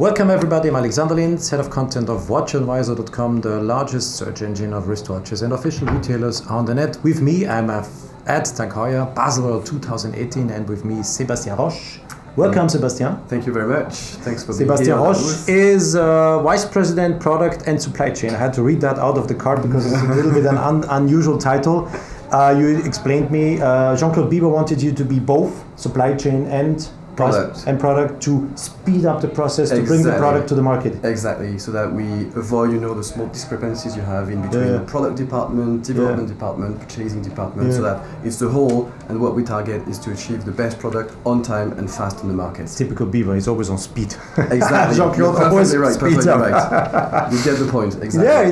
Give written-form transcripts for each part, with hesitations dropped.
Welcome everybody, I'm Alexander Linz, head of content of WatchAdvisor.com, the largest search engine of wristwatches and official retailers on the net. With me, I'm at TAG Heuer, Baselworld 2018, and with me, Sébastien Roche. Welcome, Sébastien. Thank you very much. Thanks for being here. Sébastien Roche is Vice President, Product and Supply Chain. I had to read that out of the card because it's a little bit an unusual title. You explained me, Jean-Claude Bieber wanted you to be both supply chain and product to speed up the process, to bring the product to the market. Exactly, so that we avoid, the small discrepancies you have in between the product department, development department, purchasing department, so that it's the whole, and what we target is to achieve the best product on time and fast in the market. Typical Bieber, he's always on speed. Exactly. Jean-Claude always speeds up. Right. You get the point, exactly. Yeah,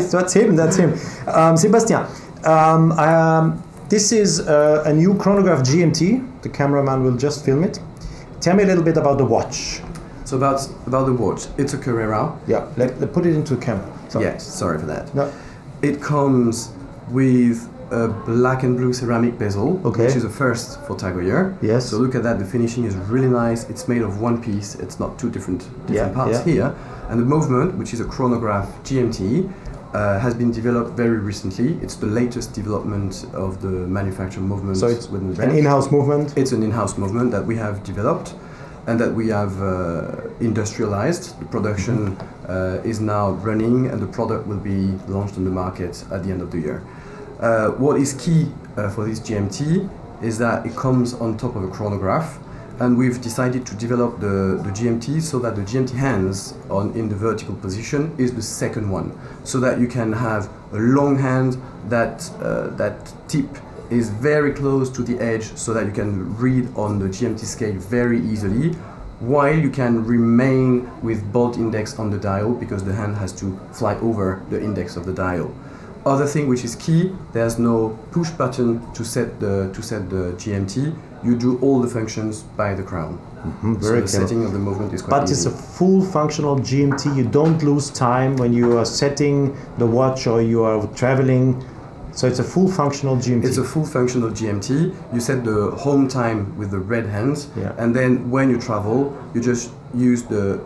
that's him. Sébastien, this is a new Chronograph GMT. The cameraman will just film it. Tell me a little bit about the watch. So about the watch, it's a Carrera. Yeah, let's put it into the camera. Yes, sorry for that. No. It comes with a black and blue ceramic bezel, which is a first for TAG Heuer. Yes. So look at that, the finishing is really nice. It's made of one piece, it's not two different parts here. And the movement, which is a Chronograph GMT, has been developed very recently. It's the latest development of the manufacturing movement. So it's an in-house movement? It's an in-house movement that we have developed and that we have industrialized. The production is now running and the product will be launched on the market at the end of the year. What is key for this GMT is that it comes on top of a chronograph, and we've decided to develop the GMT so that the GMT hands in the vertical position is the second one, so that you can have a long hand that tip is very close to the edge, so that you can read on the GMT scale very easily, while you can remain with bolt index on the dial because the hand has to fly over the index of the dial. Other thing which is key, there's no push button to set the GMT. You do all the functions by the crown. So the setting of the movement is quite easy. But it's a full functional GMT. You don't lose time when you are setting the watch or you are traveling. So it's a full functional GMT. It's a full functional GMT. You set the home time with the red hand, and then when you travel, you just use the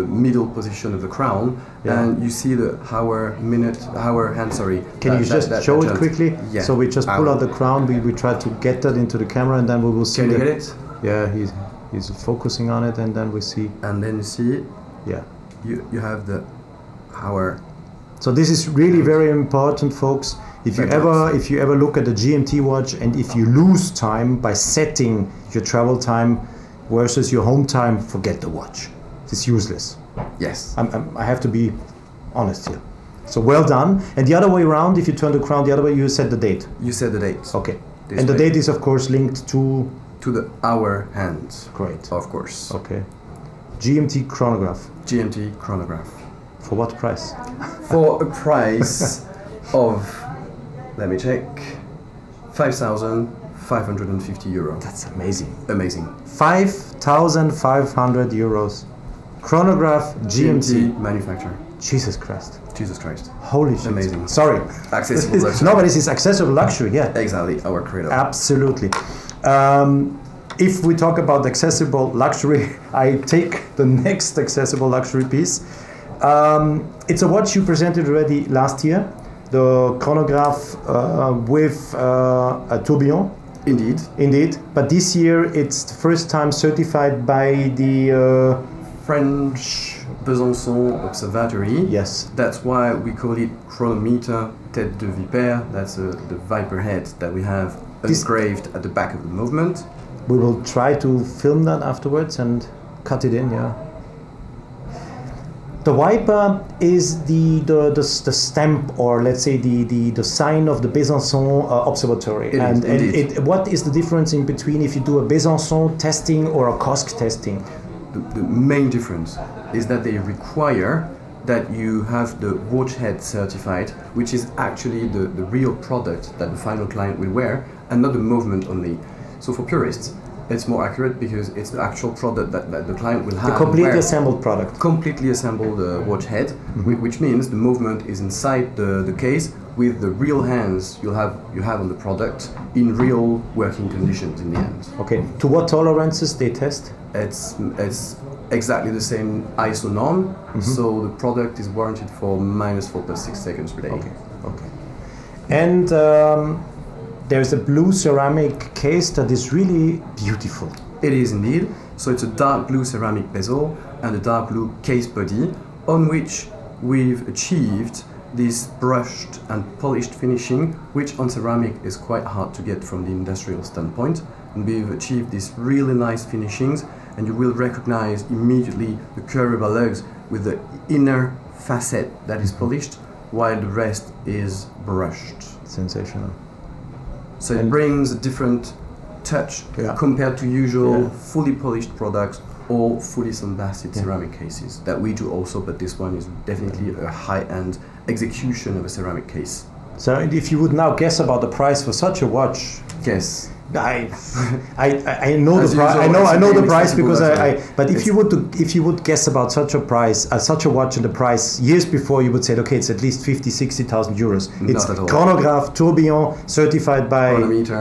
middle position of the crown, and you see the hour hand. Sorry. Can you just show it quickly? Yeah. So we just pull out the crown. We try to get that into the camera, and then we will see. Can you get it? Yeah, he's focusing on it, and then we see. And then you see. Yeah. You have the hour. So this is really very important, folks. If you ever look at the GMT watch and if you lose time by setting your travel time versus your home time, forget the watch. It's useless. Yes. I have to be honest here. So well done. And the other way around, if you turn the crown the other way, you set the date. You set the date. Okay. And the date is of course linked to the hour hand. Great. Of course. Okay. GMT chronograph. GMT chronograph. For what price? For a price of, let me check, 5,550 euros. That's amazing. Amazing. 5,500 euros. Chronograph GMT manufacturer. Jesus Christ. Holy shit. Amazing. Sorry. Accessible luxury. No, but this is accessible luxury, yeah. Exactly, our credo. Absolutely. If we talk about accessible luxury, I take the next accessible luxury piece. It's a watch you presented already last year, the Chronograph with a tourbillon. Indeed. But this year it's the first time certified by the French Besançon Observatory. Yes. That's why we call it chronometer tête de vipère. That's the viper head that we have engraved at the back of the movement. We will try to film that afterwards and cut it in, yeah. The viper is the stamp, or let's say the sign of the Besançon Observatory. What is the difference in between if you do a Besançon testing or a COSC testing? The main difference is that they require that you have the watch head certified, which is actually the real product that the final client will wear, and not the movement only. So for purists, it's more accurate because it's the actual product that the client will have. The completely assembled product. Completely assembled watch head, which means the movement is inside the case with the real hands you have on the product in real working conditions in the end. Okay. To what tolerances they test? It's exactly the same ISO norm, so the product is warranted for -4.6 seconds per day. Okay. And there's a blue ceramic case that is really beautiful. It is indeed. So it's a dark blue ceramic bezel and a dark blue case body on which we've achieved this brushed and polished finishing, which on ceramic is quite hard to get from the industrial standpoint. And we've achieved these really nice finishings, and you will recognize immediately the Carrera lugs with the inner facet that is polished, while the rest is brushed. Sensational. So it brings a different touch compared to usual fully polished products or fully sandblasted ceramic cases that we do also, but this one is definitely a high-end execution of a ceramic case. So if you would now guess about the price for such a watch, Yes. I know the price. I know the price because But if you would guess about such a price, such a watch, and the price years before, you would say, okay, it's at least 50,000-60,000 euros. It's Chronograph, tourbillon, certified by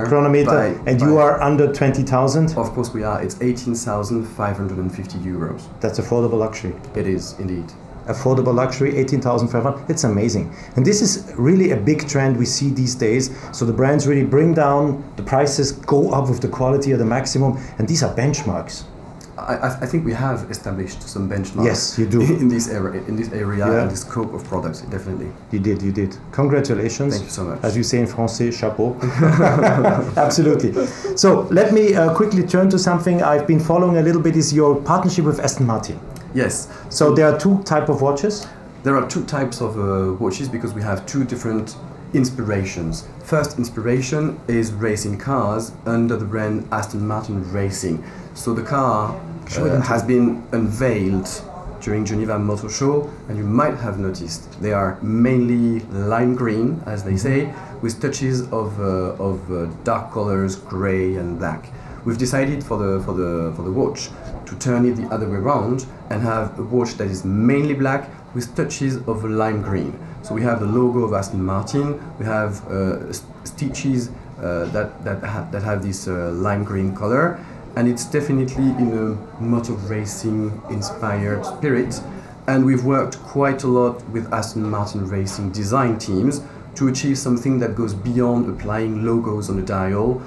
Chronometer, and you are under 20,000. Of course we are. It's 18,550 euros. That's affordable luxury. It is indeed. Affordable luxury, 18,500. It's amazing. And this is really a big trend we see these days. So the brands really bring down the prices, go up with the quality at the maximum, and these are benchmarks. I think we have established some benchmarks. Yes, you do. in this area and the scope of products, definitely. You did. Congratulations. Thank you so much. As you say in Francais, chapeau. Absolutely. So let me quickly turn to something I've been following a little bit, is your partnership with Aston Martin. Yes. So there are two types of watches? There are two types of watches because we have two different inspirations. First inspiration is racing cars under the brand Aston Martin Racing. So the car has been unveiled during Geneva Motor Show, and you might have noticed they are mainly lime green, as they say, with touches of dark colors, grey and black. We've decided for the watch to turn it the other way around and have a watch that is mainly black with touches of lime green. So we have the logo of Aston Martin, we have stitches that have this lime green color, and it's definitely in a motor racing inspired spirit. And we've worked quite a lot with Aston Martin Racing design teams to achieve something that goes beyond applying logos on the dial,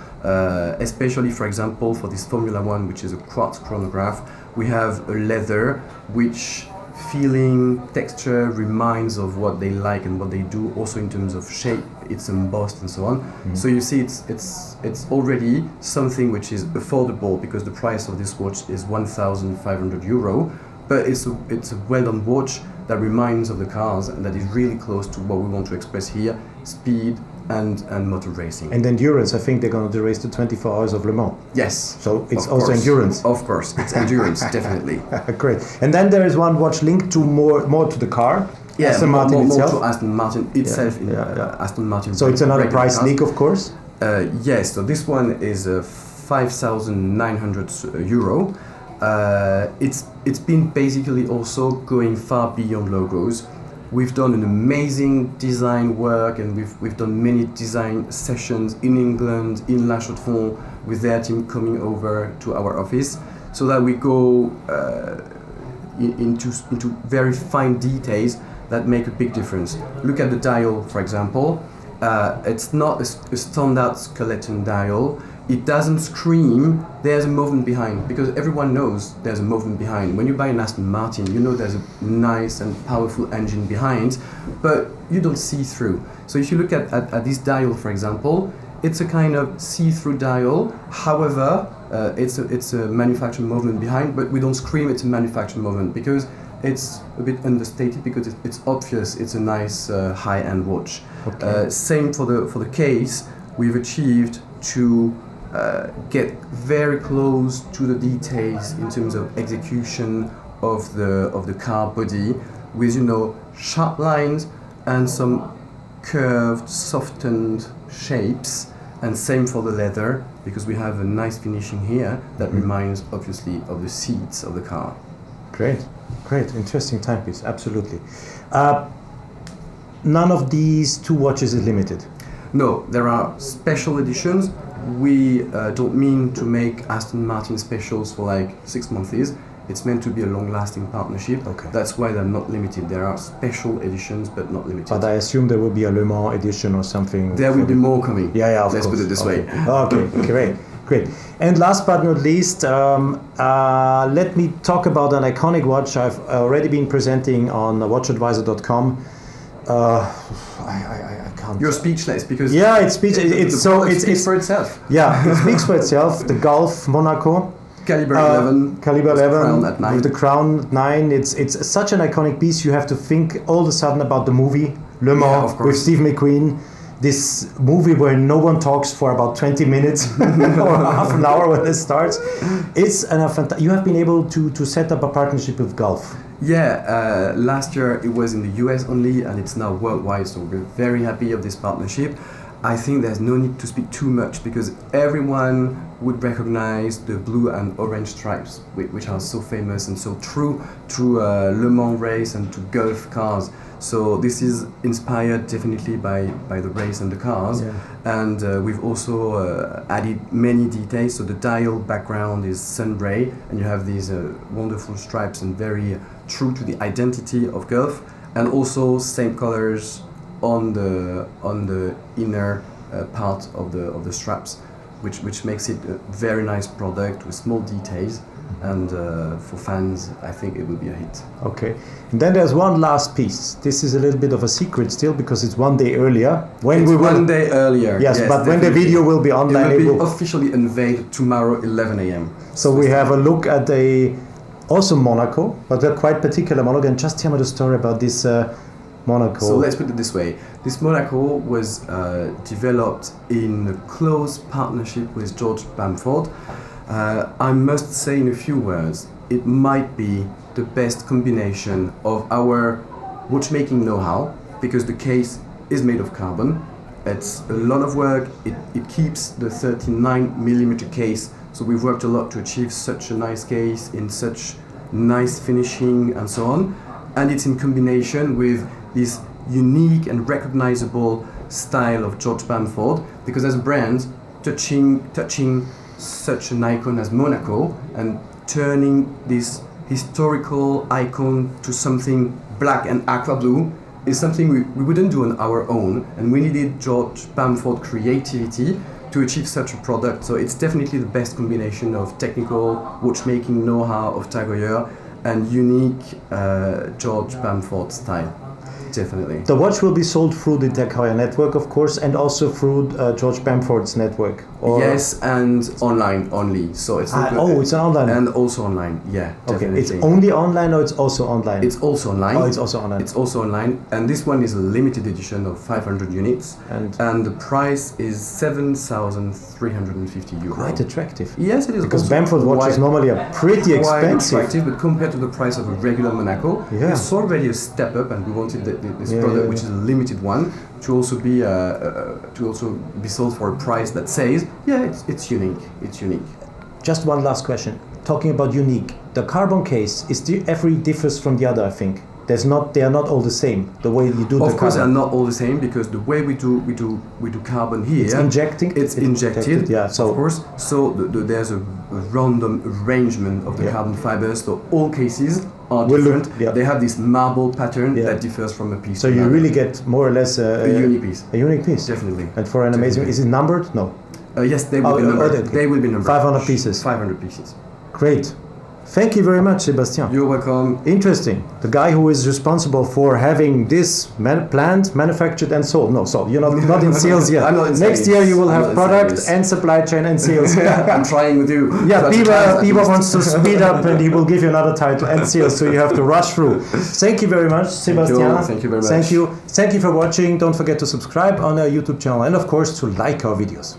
especially, for example, for this Formula One, which is a quartz chronograph. We have a leather which feeling, texture reminds of what they like and what they do, also in terms of shape, it's embossed and so on. So you see it's already something which is affordable because the price of this watch is 1,500 euro, but it's a well-done watch that reminds of the cars and that is really close to what we want to express here, speed and motor racing. And endurance, I think they're going to race the 24 hours of Le Mans. Yes. So it's also endurance. Of course, it's endurance, definitely. Great. And then there is one watch linked to more to the car. Yeah, Aston Martin itself. More to Aston Martin itself. Aston Martin. So it's another price league, of course. Yes. So this one is 5,900 euro. It's been basically also going far beyond logos. We've done an amazing design work, and we've done many design sessions in England, in La Chaux-de-Fonds, with their team coming over to our office, so that we go into very fine details that make a big difference. Look at the dial, for example. It's not a standard skeleton dial. It doesn't scream there's a movement behind, because everyone knows there's a movement behind. When you buy an Aston Martin, you know there's a nice and powerful engine behind, but you don't see through. So if you look at this dial, for example, it's a kind of see-through dial. However, it's a manufacturing movement behind, but we don't scream it's a manufacturing movement because it's a bit understated, because it's obvious it's a nice high-end watch. Okay. Same for the case. We've achieved to get very close to the details in terms of execution of the car body, with sharp lines and some curved, softened shapes. And same for the leather, because we have a nice finishing here that reminds obviously of the seats of the car. Great, interesting timepiece, absolutely. None of these two watches is limited. No, there are special editions. We don't mean to make Aston Martin specials for like 6 months. It's meant to be a long-lasting partnership. Okay. That's why they're not limited. There are special editions, but not limited. But I assume there will be a Le Mans edition or something. There will be more coming. Yeah, of Let's course. put it this way. Okay, great. And last but not least, let me talk about an iconic watch I've already been presenting on WatchAdvisor.com. I can't. You're speechless because It speaks for itself. Yeah, it speaks for itself. The Golf Monaco. Caliber 11. Caliber 11 crown at 9. with the crown at 9. It's such an iconic piece. You have to think all of a sudden about the movie Le Mans with Steve McQueen. This movie where no one talks for about 20 minutes or half an hour when it starts. It's you have been able to set up a partnership with Golf. Yeah, last year it was in the US only and it's now worldwide, so we're very happy of this partnership. I think there's no need to speak too much because everyone would recognize the blue and orange stripes, which are so famous and so true to Le Mans race and to Gulf cars. So this is inspired definitely by the race and the cars. Yeah. And we've also added many details. So the dial background is sunray and you have these wonderful stripes and very true to the identity of Gulf. And also same colors on the inner part of the straps, which makes it a very nice product with small details, and for fans I think it will be a hit. Okay, and then there's one last piece. This is a little bit of a secret still because it's one day earlier. One day earlier. Yes, but when the video will be online, it will be officially unveiled tomorrow 11 a.m. So we have a look at also Monaco, but a quite particular Monaco. And just tell me the story about this Monaco. So let's put it this way. This Monaco was developed in a close partnership with George Bamford. I must say in a few words, it might be the best combination of our watchmaking know-how, because the case is made of carbon. It's a lot of work. It keeps the 39mm case, so we've worked a lot to achieve such a nice case in such nice finishing and so on. And it's in combination with this unique and recognizable style of George Bamford, because as a brand, touching such an icon as Monaco and turning this historical icon to something black and aqua blue is something we wouldn't do on our own, and we needed George Bamford creativity to achieve such a product. So it's definitely the best combination of technical watchmaking know-how of TAG Heuer and unique George Bamford style. Definitely. The watch will be sold through the TAG Heuer network, of course, and also through George Bamford's network. Yes, and online only. So it's it's an online. And also online. Yeah, definitely. Okay, it's only online or it's also online? It's also online. Oh, it's also online. It's also online, and this one is a limited edition of 500 units, and the price is 7,350 euros. Quite attractive. Yes, it is. Because Bamford watches normally are pretty expensive. Quite attractive, but compared to the price of a regular Monaco, it's already a step up, and we wanted this product, which is a limited one, to also be sold for a price that says, it's unique. It's unique. Just one last question. Talking about unique, the carbon case every differs from the other. I think they are not all the same. The way you do of course, they are not all the same, because the way we do carbon here, it's injected. Yeah. So of course, there's a random arrangement of the carbon fibers. So all cases are different. They have this marble pattern that differs from a piece. So you really get more or less a unique piece. A unique piece. Definitely. And for an amazing, is it numbered? No. Yes, they will be numbered. Okay. They will be numbered. 500 pieces. 500 pieces. Great. Thank you very much, Sébastien. You're welcome. Interesting. The guy who is responsible for having this planned, manufactured and sold. No, so you're not in sales yet. I'm not in sales. Next year you will have product and supply chain and sales. I'm trying with you. Yeah, Biba wants to speed up and he will give you another title and sales, so you have to rush through. Thank you very much, Sébastien. Thank you very much. Thank you for watching. Don't forget to subscribe on our YouTube channel and of course to like our videos.